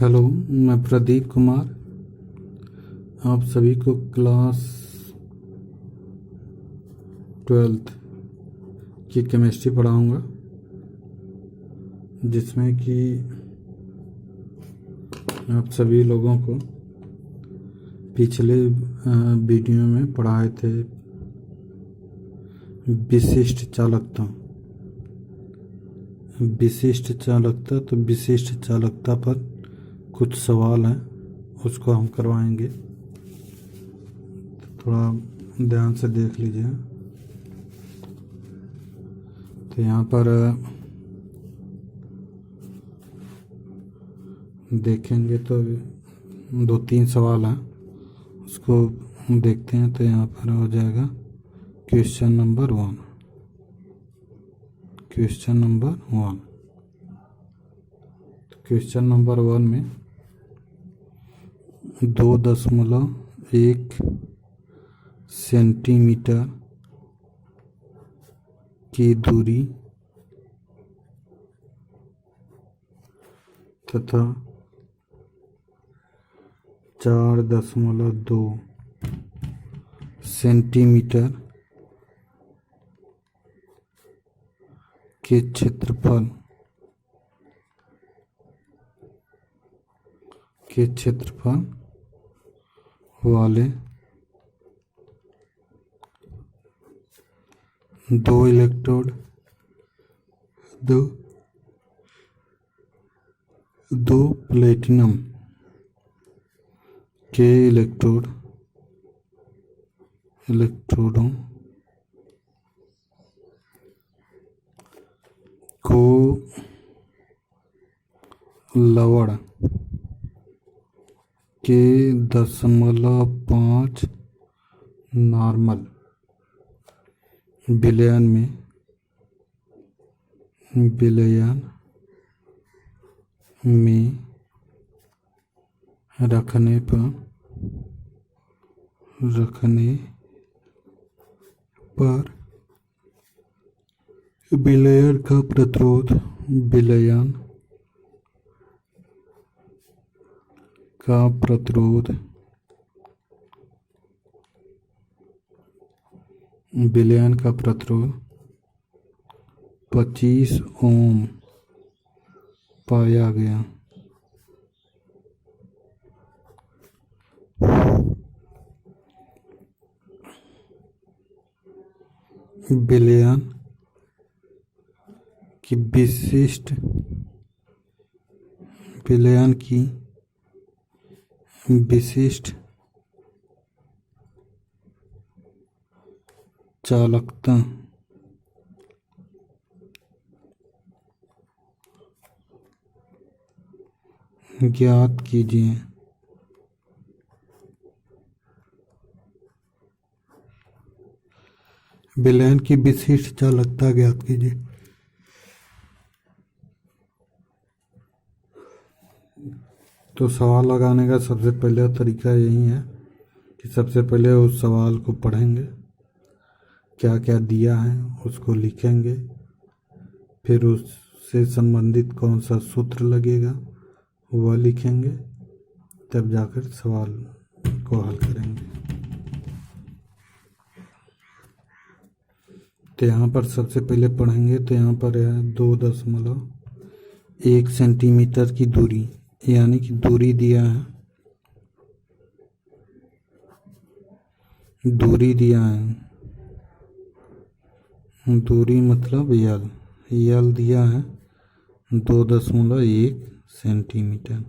Hello, मैं प्रदीप कुमार आप सभी को क्लास 12th की केमिस्ट्री पढ़ाऊंगा, जिसमें कि आप सभी लोगों को पिछले वीडियो में पढ़ाए थे विशिष्ट चालकता। तो विशिष्ट चालकता पर कुछ सवाल हैं, उसको हम करवाएंगे। थोड़ा ध्यान से देख लीजिए। तो यहाँ पर देखेंगे तो 2-3 सवाल हैं, उसको देखते हैं। तो यहाँ पर हो जाएगा क्वेश्चन नंबर 1। क्वेश्चन नंबर 1 में 2.1 सेंटीमीटर की दूरी तथा 4.2 सेंटीमीटर के क्षेत्रफल वाले दो इलेक्ट्रोड दो प्लेटिनम के इलेक्ट्रोडों को लवण के 0.5 नॉर्मल विलयन में रखने पर विलयन का प्रतिरोध 25 ओम पाया गया। विलयन की विशिष्ट चालकता ज्ञात कीजिए। विलयन की विशिष्ट चालकता ज्ञात कीजिए। तो सवाल लगाने का सबसे पहला तरीका यही है कि सबसे पहले उस सवाल को पढ़ेंगे, क्या क्या दिया है उसको लिखेंगे, फिर उससे संबंधित कौन सा सूत्र लगेगा वह लिखेंगे, तब जाकर सवाल को हल करेंगे। तो यहाँ पर सबसे पहले पढ़ेंगे। तो यहाँ पर है 2.1 सेंटीमीटर की दूरी, यानी कि दूरी दिया है। दूरी मतलब यल दिया है 2.1 सेंटीमीटर।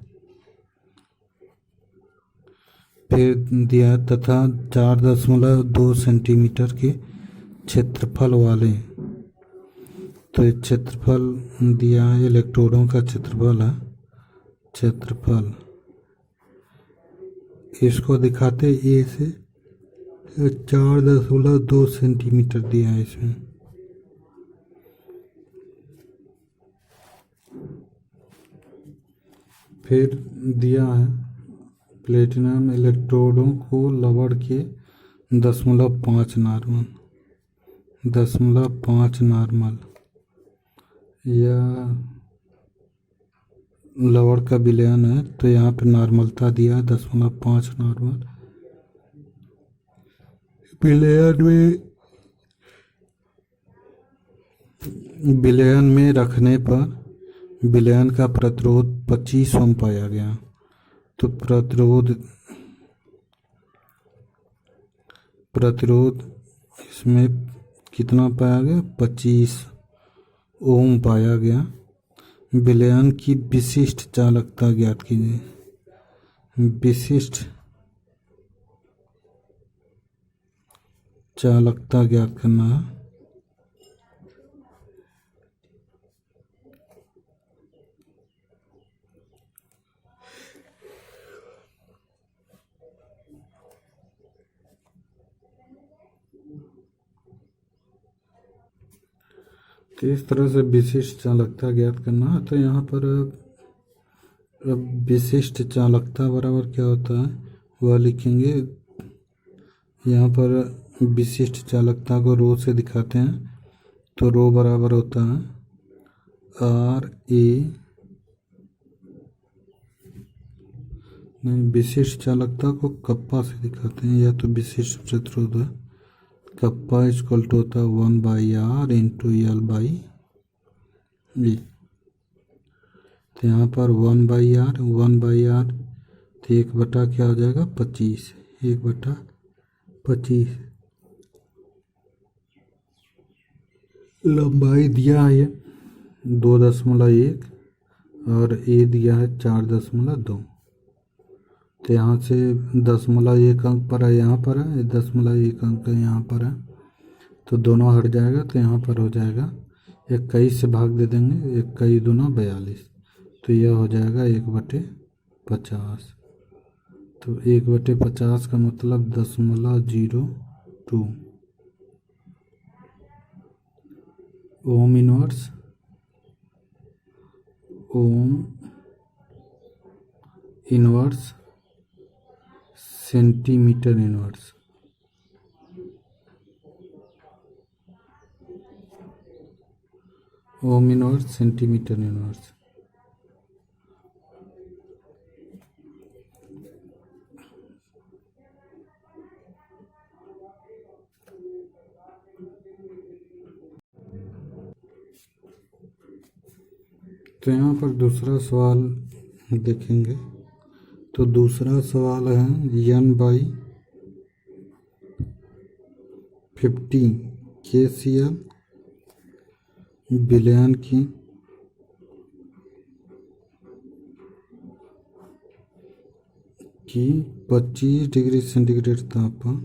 फिर दिया तथा 4.2 सेंटीमीटर के क्षेत्रफल वाले। तो क्षेत्रफल दिया है, इलेक्ट्रोडों का क्षेत्रफल है। इसको दिखाते ए से 4.2 सेंटीमीटर दिया है इसमें। फिर दिया है प्लेटिनम इलेक्ट्रोडों को लवण के 0.5 नॉर्मल या लवण का विलयन है तो यहाँ पे नॉर्मलता दिया है 0.5 नॉर्मल। विलयन में रखने पर विलयन का प्रतिरोध 25 ओम पाया गया। तो प्रतिरोध इसमें कितना पाया गया, 25 ओम पाया गया। विलयन की विशिष्ट चालकता ज्ञात कीजिए। विशिष्ट चालकता ज्ञात करना है। तो इस तरह से विशिष्ट चालकता ज्ञात करना है। तो यहाँ पर अब विशिष्ट चालकता बराबर क्या होता है वह लिखेंगे। यहाँ पर विशिष्ट चालकता को रो से दिखाते हैं। तो रो बराबर होता है आर ए, नहीं, विशिष्ट चालकता को कप्पा से दिखाते हैं, या तो विशिष्ट प्रतिरोध है। कप्पा इक्वल टू होता है 1/r इंटू एल बाई जी। तो यहाँ पर 1/r तो 1 बटा क्या हो जाएगा 25, 1/25। लंबाई दिया है 2.1 और ए दिया है 4.2। तो यहाँ से 0.1 अंक पर है, यहाँ पर है 0.1 अंक यहाँ पर है, तो दोनों हट जाएगा। तो यहाँ पर हो जाएगा 21 से भाग दे देंगे, 21 दूना 42, तो यह हो जाएगा 1/50। तो 1/50 का मतलब 0.02 ohm inverse, centimetre inverse. Ohm inverse centimetre inverse. तो यहाँ पर दूसरा सवाल देखेंगे। तो दूसरा सवाल है N/50 KCl विलयन की कि 25 डिग्री सेंटीग्रेड तापमान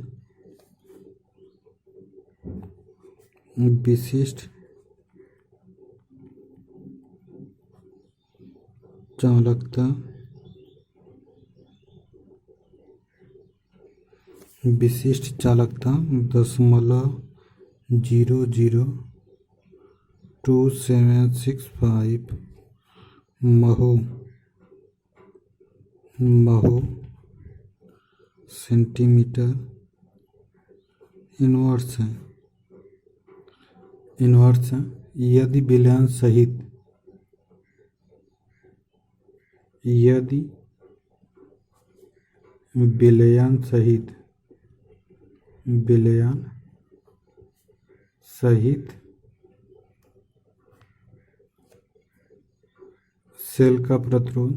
विशिष्ट चालकता 0.02765 महो सेंटीमीटर इनवर्स है। यदि विलयन सहित सेल का प्रतिरोध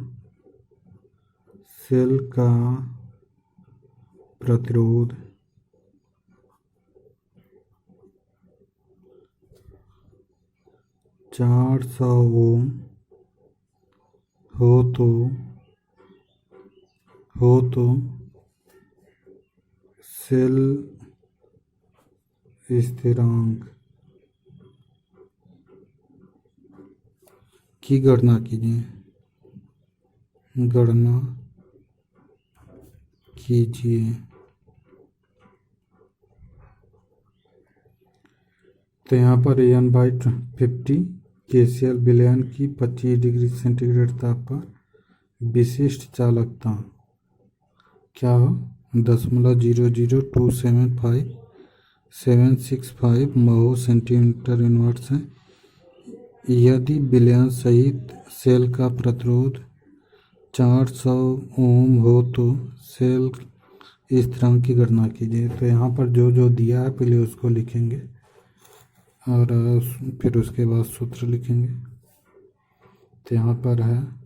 400 ओम हो तो सेल स्थिरांक की गणना कीजिए। तो यहाँ पर N/50 KCl विलयन की 25 डिग्री सेंटीग्रेड तापमान विशिष्ट चालकता क्या हो 0.00275 महो सेंटीमीटर इनवर्स है। यदि विलयन सहित सेल का प्रतिरोध 400 ओम हो तो सेल स्थिरांक की गणना कीजिए। तो यहाँ पर जो जो दिया है पहले उसको लिखेंगे और फिर उसके बाद सूत्र लिखेंगे। तो यहाँ पर है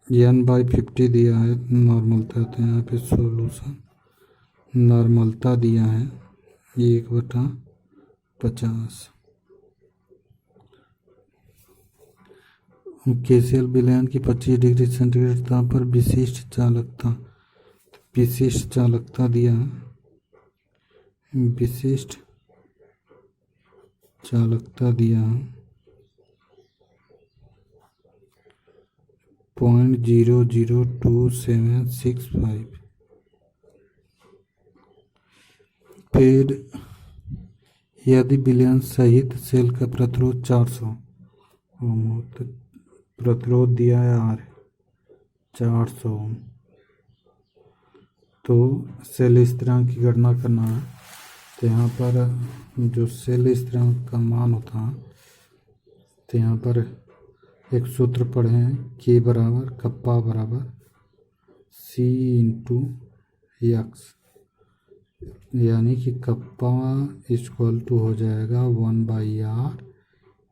n/50 दिया है नॉर्मलता। तो यहाँ पे सॉल्यूशन नॉर्मलता दिया है 1/50। केसीएल विलयन की 25 डिग्री सेंटीग्रेड ताप पर विशिष्ट चालकता दिया है। विशिष्ट चालकता दिया है 0.002765। फिर यदि विलयन सहित सेल का प्रतिरोध 400 ओम हो तो प्रतिरोध दिया है R 400 ओम, तो सेल स्थिरांक की गणना करना है। तो यहाँ पर जो सेल स्थिरांक का मान होता है, तो यहाँ पर एक सूत्र पढ़े हैं K बराबर कप्पा बराबर C इंटू एक्स, यानी कि कप्पा इक्वल टू हो जाएगा 1/r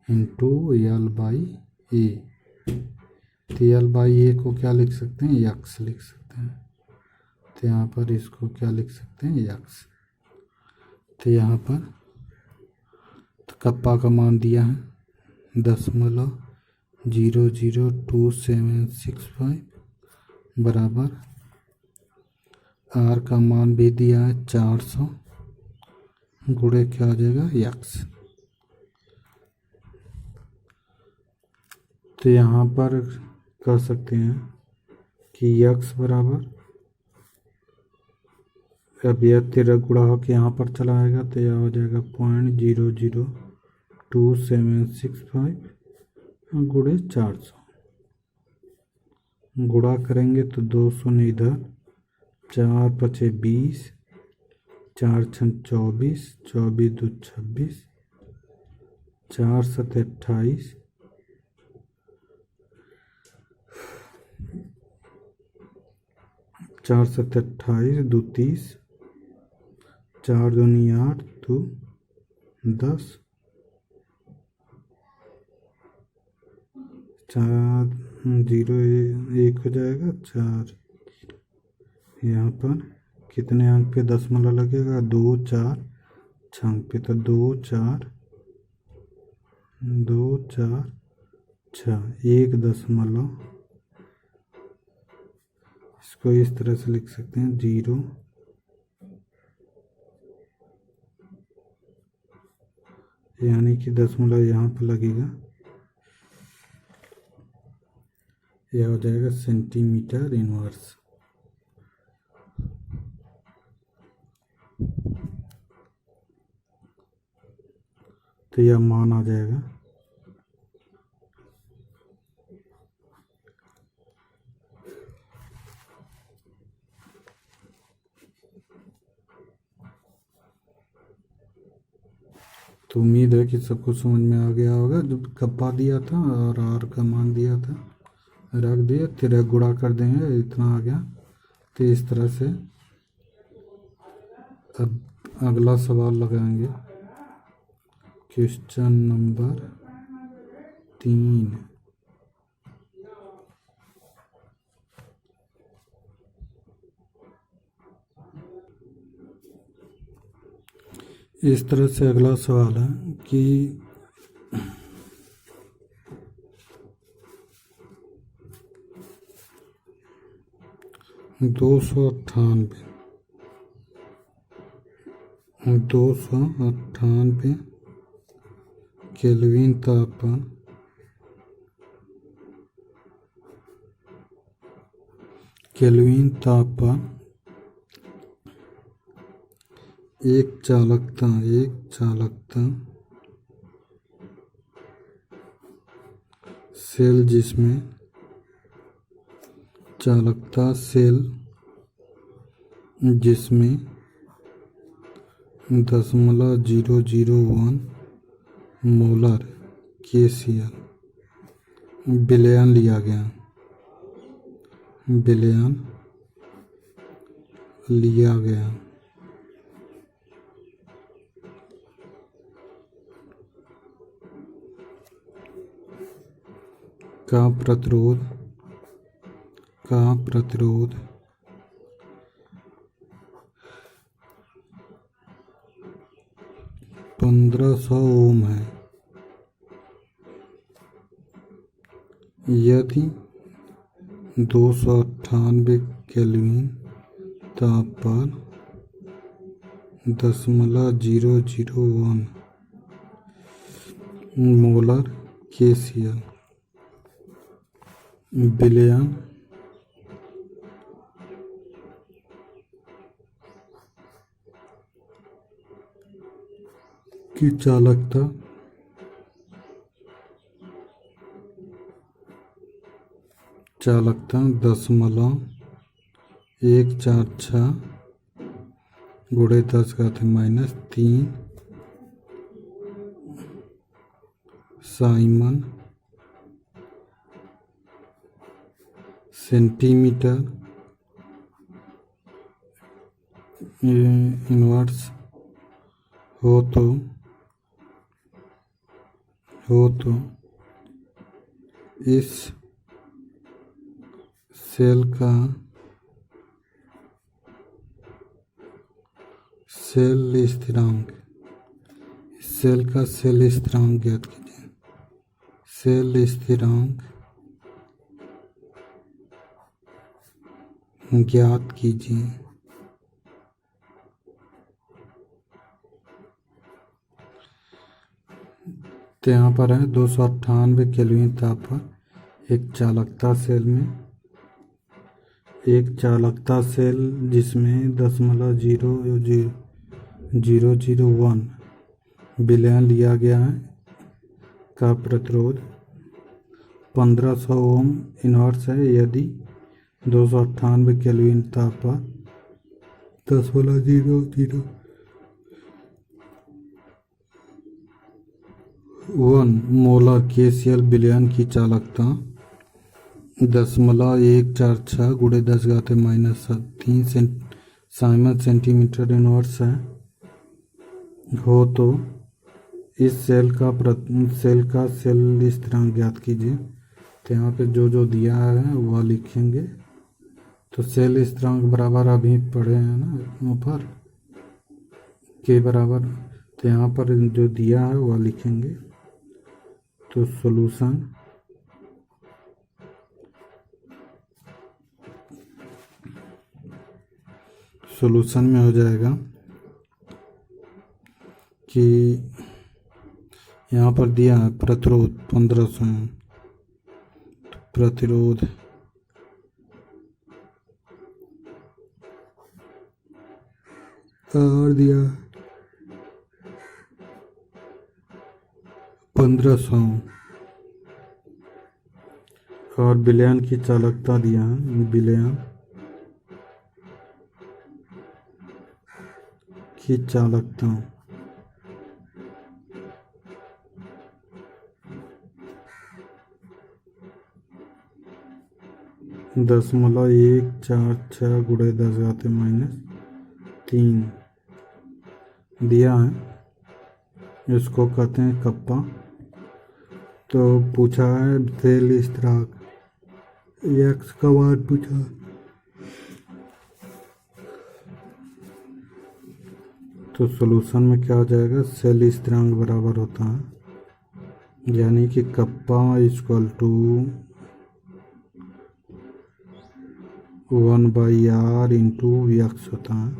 इंटू L/A। तो L/A को क्या लिख सकते हैं, एक्स लिख सकते हैं। तो यहाँ पर इसको क्या लिख सकते हैं, एक्स। तो यहाँ पर तो कप्पा का मान दिया है 0.00275 बराबर आर का मान भी दिया है 400 गुणे क्या हो जाएगा, एक्स। तो यहाँ पर कर सकते हैं कि x बराबर, अब यह 13 गुणा होकर यहाँ पर चला आएगा तो यह हो जाएगा 0.00275 गुणे 400। गुणा करेंगे तो 2 शून्य इधर, 4 पचे 20, 4 छन 24, 24 दो 26, 4 सत 28, 4 सत 28 दो 30, 4 दूनी 8 दो 10, 4 0 1 हो जाएगा 4। यहाँ पर कितने अंक पे दशमलव लगेगा, 2 4 6 अंक पे, तो 2 4 6 1 दशमलव। इसको इस तरह से लिख सकते हैं 0 यानी कि दशमलव यहाँ पर लगेगा, यह हो जाएगा सेंटीमीटर इनवर्स। तो यह मान आ जाएगा। तो उम्मीद है कि सबको समझ में आ गया होगा। जो कप्पा दिया था और आर का मान दिया था रख दिया, फिर गुणा कर देंगे, इतना आ गया। तो इस तरह से अब अगला सवाल लगाएंगे, क्वेश्चन नंबर 3। इस तरह से अगला सवाल है कि 298 केल्विन तापमान एक चालकता सेल जिसमें चालकता सेल जिसमें 0.001 मोलर KCl बिलियन लिया गया, बिलियन लिया गया। का प्रतिरोध 1500 ओम है। यदि 298 केल्विन ताप पर 0.001 मोलर KCl बिलियन की चालकता चालकता 0.146 गुणे 10⁻³ साइमन सेंटीमीटर इनवर्स हो तो इस सेल का सेल स्थिरांक ज्ञात कीजिए। सेल स्थिरांक ज्ञात कीजिए। तो यहाँ पर है 298 केल्विन ताप पर एक चालकता सेल जिसमें 0.001 बिलियन लिया गया है का प्रतिरोध 1500 ओम इनवर्स है। यदि 298 केल्विन ताप पर 10.001 मोलर KCl बिलियन की चालकता 0.146 गुणे 10⁻³ साइमन सेंटीमीटर इनवर्स है हो तो इस सेल का सेल स्थिरांक ज्ञात कीजिए। तो यहाँ पे जो दिया है वह लिखेंगे। तो सेल स्थिरांक बराबर अभी पढ़े हैं ना ऊपर के बराबर, तो यहाँ पर जो दिया है वह लिखेंगे। तो सॉल्यूशन में हो जाएगा कि यहाँ पर दिया है प्रतिरोध 1500 प्रतिरोध और दिया 1500 और बिलियन की चालकता दिया है बिलियन की चालकता 0.146 गुणे 10⁻³ दिया है। इसको कहते हैं कप्पा। तो पूछा है सेल स्थिरांक x का मान पूछा। तो सॉल्यूशन में क्या हो जाएगा, सेल स्थिरांक बराबर होता है यानी कि कप्पा = 1/r × x होता है।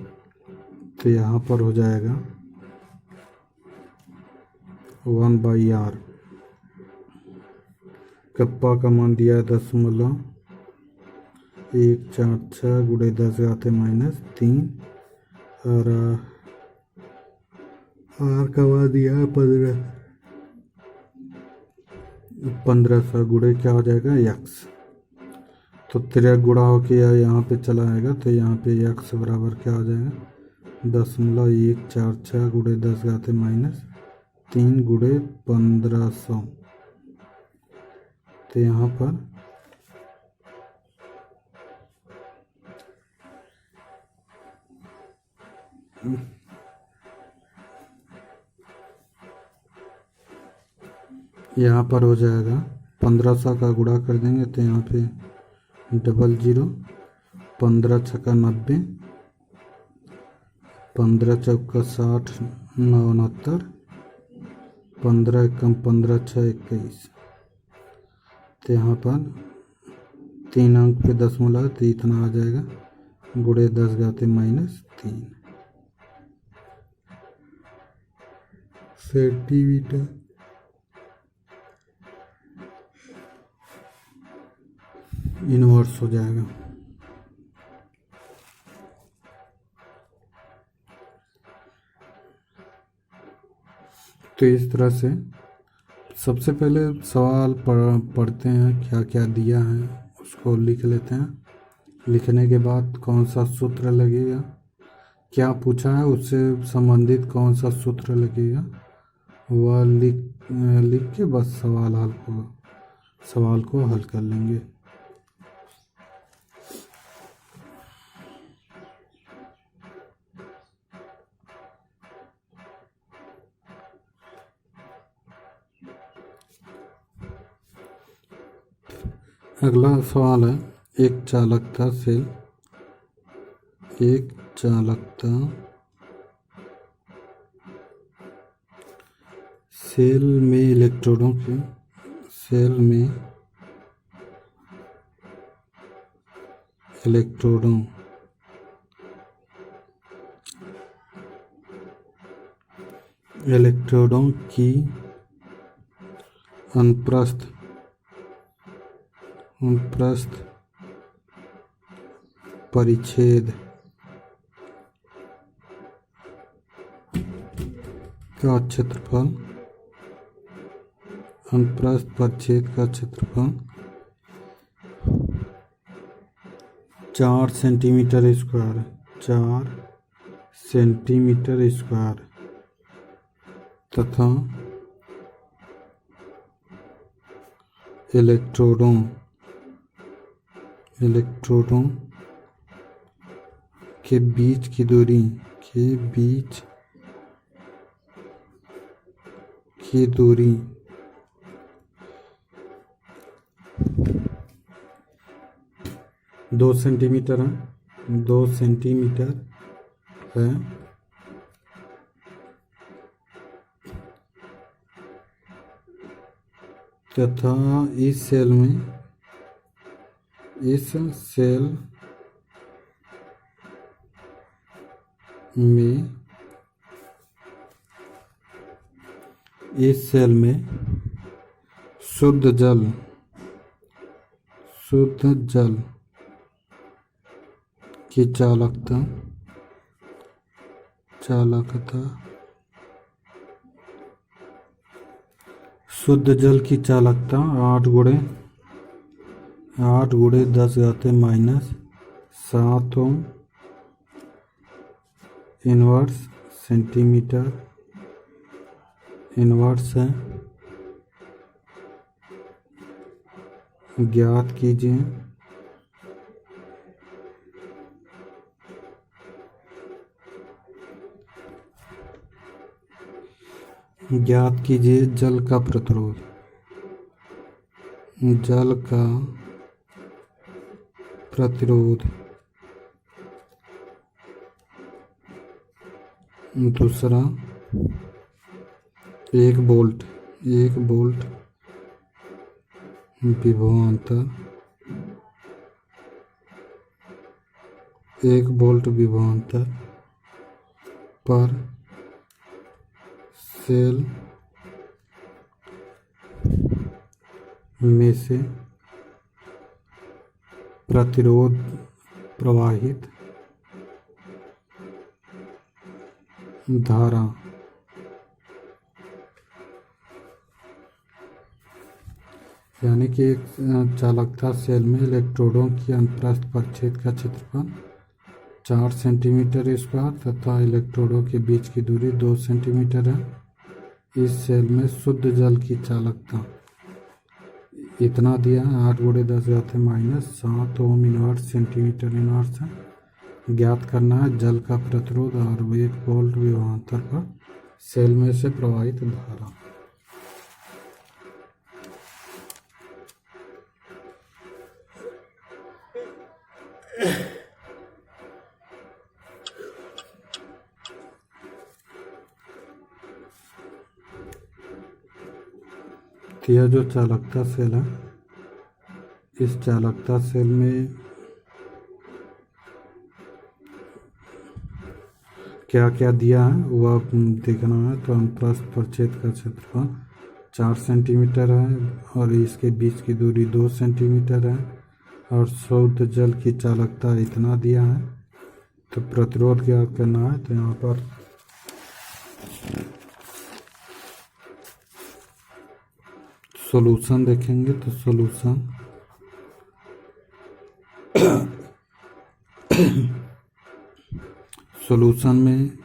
तो यहाँ पर हो जाएगा 1/r। कप्पा का मान दिया है 0.146 गुणे 10⁻³ और आर का मान दिया है 1500 गुणे क्या हो जाएगा x। तो 3 गुणा होके यहाँ पे चला आएगा। तो यहाँ पे x बराबर क्या हो जाएगा 0.146 गुणे 10⁻³ 3 × 1500। तो यहाँ पर हो जाएगा 1500 का गुणा कर देंगे तो यहाँ पे 00, 15 छक्का 90, 15 चौका 60, 9 69, 15 एकम 15 6 21। तो यहाँ पर 3 अंक पे दशमलव तो इतना आ जाएगा गुणे 10⁻³ सेंटीमीटर। इनवर्स हो जाएगा। तो इस तरह से सबसे पहले सवाल पढ़ते हैं, क्या क्या दिया है उसको लिख लेते हैं। लिखने के बाद कौन सा सूत्र लगेगा, क्या पूछा है उससे संबंधित कौन सा सूत्र लगेगा वह लिख के बस सवाल को हल कर लेंगे। अगला सवाल है, एक चालकता सेल में इलेक्ट्रोडों की अनुप्रस्थ परिच्छेद का क्षेत्रफल, अनुप्रस्थ परिच्छेद का क्षेत्रफल 4 सेंटीमीटर स्क्वायर, 4 सेंटीमीटर स्क्वायर तथा इलेक्ट्रोडों के बीच की दूरी 2 सेंटीमीटर है, 2 सेंटीमीटर है तथा इस सेल में शुद्ध जल की चालकता शुद्ध जल की चालकता 8 × 10⁻⁷ ओम इनवर्स सेंटीमीटर इनवर्स है। ज्ञात कीजिए जल का प्रतिरोध। दूसरा 1 वोल्ट विभवांतर 1 वोल्ट विभवांतर पर सेल में से प्रतिरोध प्रवाहित धारा यानी कि एक चालकता सेल में इलेक्ट्रोडों की अनुप्रस्थ परिच्छेद का क्षेत्रफल 4 सेंटीमीटर स्क्वायर तथा इलेक्ट्रोडों के बीच की दूरी 2 सेंटीमीटर है। इस सेल में शुद्ध जल की चालकता इतना दिया है, 8 × 10⁻⁷ ओम सेंटीमीटर इनवर्स है। ज्ञात करना है जल का प्रतिरोध और 1 वोल्ट विभवांतर पर सेल में से प्रवाहित धारा। तो यह जो चालकता सेल है, इस चालकता सेल में क्या क्या दिया है वह देखना है। तो अनुप्रस्थ परिच्छेद का क्षेत्रफल 4 सेंटीमीटर है और इसके बीच की दूरी 2 सेंटीमीटर है और शुद्ध जल की चालकता इतना दिया है। तो प्रतिरोध ज्ञात करना है। तो यहाँ पर सॉल्यूशन देखेंगे। तो सॉल्यूशन में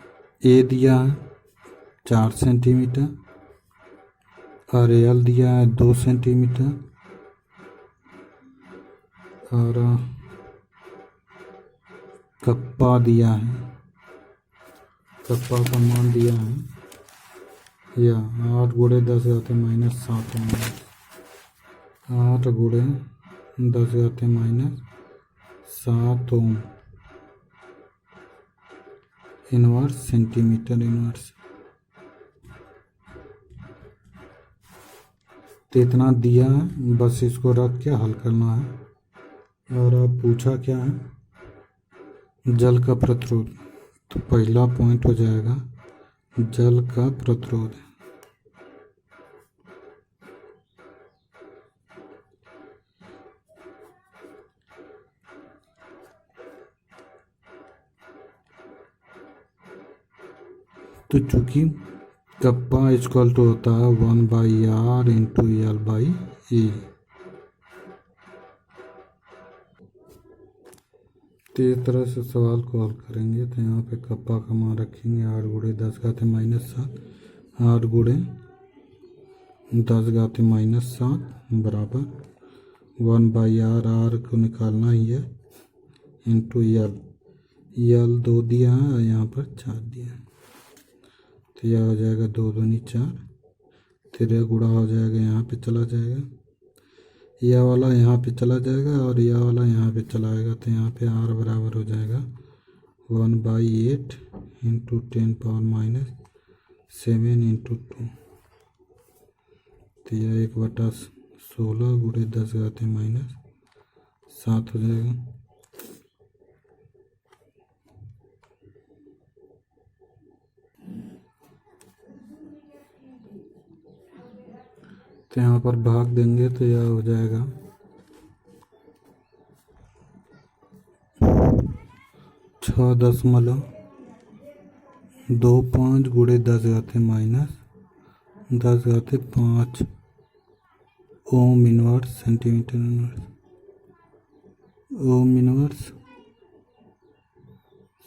ए दिया है 4 सेंटीमीटर और एल दिया है 2 सेंटीमीटर और कप्पा दिया है, कप्पा का मान दिया है या 8 × 10⁻⁷ 8 × 10⁻⁷ ओम इनवर्स सेंटीमीटर इनवर्स। तो इतना दिया है, बस इसको रख के हल करना है। और अब पूछा क्या है, जल का प्रतिरोध। तो पहला पॉइंट हो जाएगा जल का प्रतिरोध। तो चूंकि कप्पा इक्वल टू होता है 1/r × L/E। तो इस तरह से सवाल को हल करेंगे। तो यहाँ पे कप्पा का मान रखेंगे 8 × 10⁻⁷, 8 × 10⁻⁷ बराबर 1/r, को निकालना ही है, इंटू L 2 दिया है और यहाँ पर 4 दिया है। तो यह हो जाएगा 2 दूनी 4, 13 गुणा हो जाएगा, यहाँ पे चला जाएगा, यह वाला यहाँ पे चला जाएगा और यह वाला यहाँ पे चला आएगा। तो यहाँ पे r बराबर हो जाएगा 1/8 × 10⁻⁷ × 2। तो यह 1/16 × 10⁻⁷ हो जाएगा। तो यहाँ पर भाग देंगे तो यह हो जाएगा 6.25 × 10⁻⁵ ohm inverse centimetre inverse, ohm inverse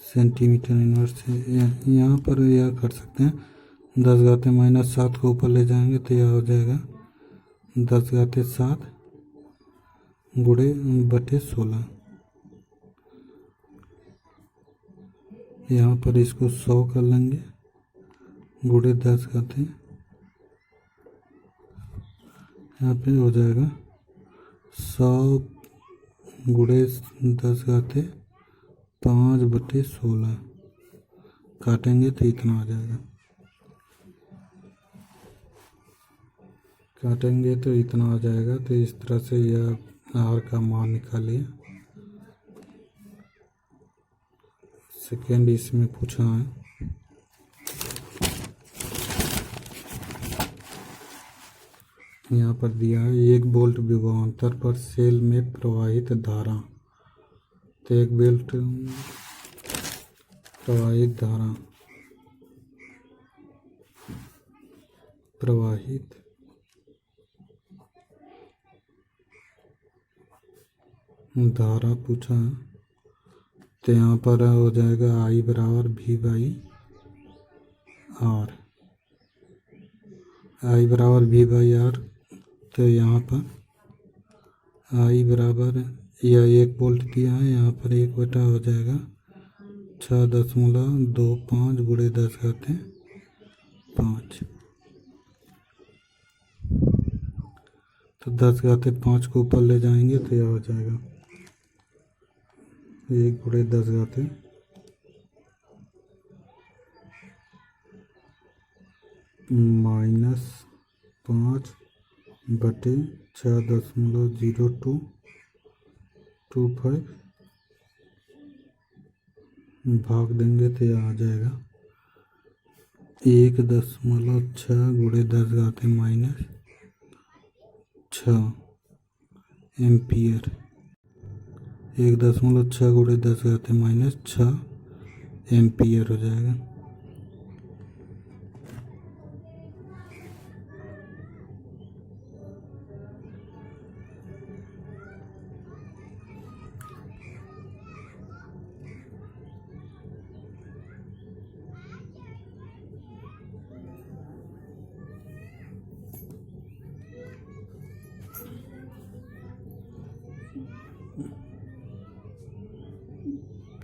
centimetre inverse है। यहाँ पर यह कर सकते हैं 10⁻⁷ को ऊपर ले जाएंगे तो यह हो जाएगा 10⁻⁷ × 16। यहाँ पर इसको 100 कर लेंगे × 10⁻, यहाँ पे हो जाएगा 100 × 10⁻⁵ काटेंगे तो इतना आ जाएगा, काटेंगे तो इतना आ जाएगा। तो इस तरह से यह r का मान निकालिए। सेकेंड इसमें पूछा है, यहाँ पर दिया है 1 वोल्ट विभवांतर पर सेल में प्रवाहित धारा। तो 1 वोल्ट प्रवाहित धारा, प्रवाहित धारा पूछा है। तो यहाँ पर हो जाएगा I बराबर V/R। आई बराबर वी बाई आर, तो यहाँ पर आई बराबर यह 1 वोल्ट दिया है, यहाँ पर 1 हो जाएगा 6.25 गुणे 10⁻5। तो 10⁻5 को ऊपर ले जाएंगे तो यह हो जाएगा 1 गुणे 10⁻5 बटे 6.0225 भाग देंगे तो यह आ जाएगा 1.6 गुणे 10⁻6 एम्पियर। 1.6 गुणे 10⁻6 एम्पियर हो जाएगा।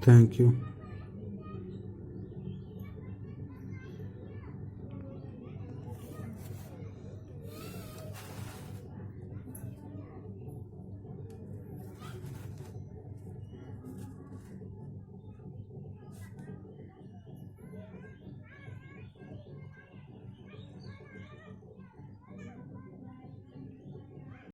Thank you.